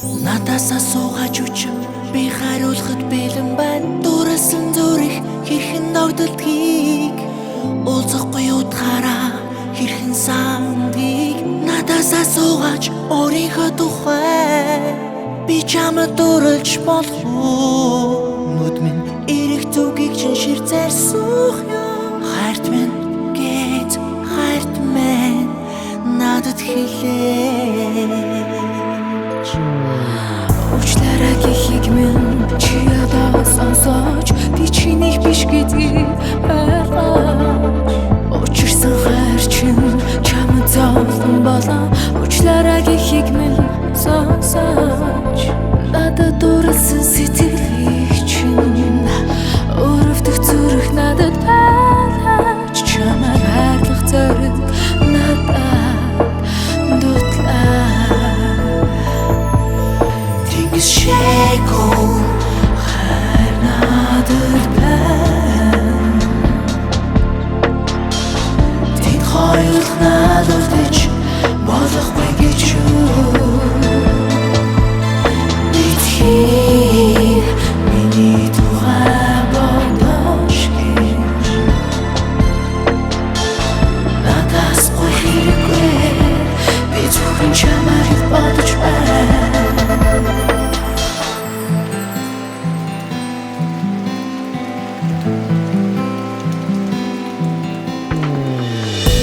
Надасаа суугаж үчим би хариулахад бэлэн байна. Дуурайсан зүрх хэрхэн ногдолдгийг уулзахгүй утгаараа хэрхэн сандгийг надасаа суугаж өөрийнхөө тухай би чамд дурлж болох уу? Нүдмэн эрэх зүгийг чин ширзээр суух ёо. Хайрт минь гэж хайрт минь надад хэлээч. Уучлаарай гэхийг минь чи одоо сонсооч, би чинийх биш гэдгийг ойлгооч. Учирсан хайр чинь чамд зовлон болоо. Уучлаарай гэхийг минь сонсооч, надад дурлсан сэтгэлийг чинь өрөвдөх зүрх надад байлаач. Чамайг хайрлах зориг надад дутлаа. Тэнгис шээгүү хайр надад байна. Тэнд хоёулах надад гэж болохгүй гэж юу? Битгий миний тухай бодож гэж надаас гоё хэрэггүй. Би зөвхөн чамайг бодож байна.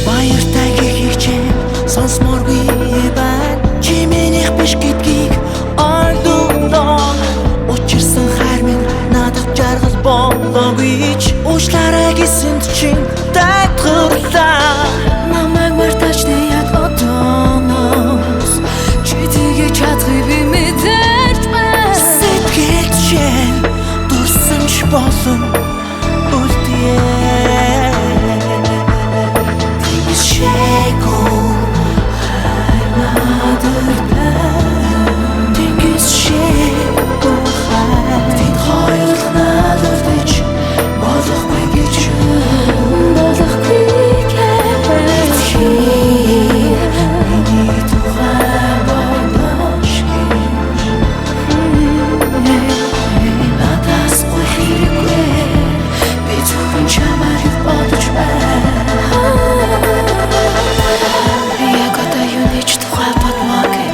Баяртай гэхийг чинь сонсмооргүй байна. Чи минийх биш гэдгийг ойлгоно. Учирсан хайр минь надад жаргал болоогүй ч уучлаарай гэсэн чинь тайлхарлаа. Намайг мартаж тэ яг одооноос чи тэгэж чадхыг би мэдэж байна. Сэтгэл чинь дурсан ч болон үлдээ. Тэнгис шээгүү хайр надад байна. Тэнгис шээгүү хайр тэнд хоёулах надад гэж болохгүй гэж юу? Болохгүй гэж миний тухай бодож гэж надаас гоё хэрэггүй. Би зөвхөн чамайг бодож байна. яг одоо юуны ч тухай бодмоор гээ.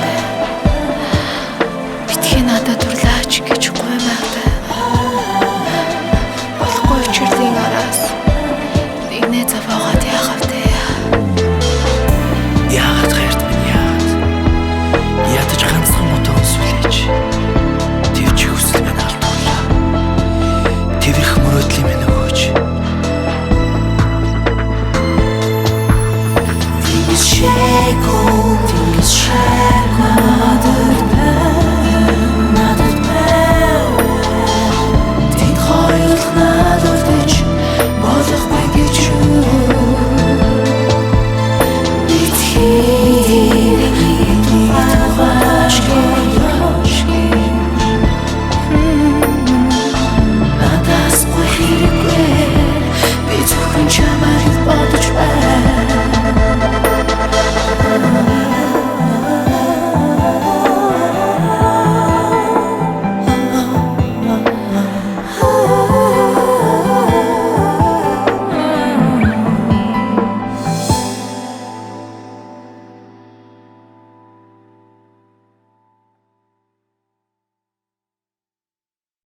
Битгий надад дурлаач гэж гуймаатай. Болохгүй учирлын араас нэгнээ заваагаад яахав те. Яагаад хайрт минь яагаад? Ядаж ганцхан мотоос сүлээж. Тэвч хүсэл минь алдуулаа. Тэврэх мөрөөдлийн минь өгөөч. Тэнгис шээгүү надад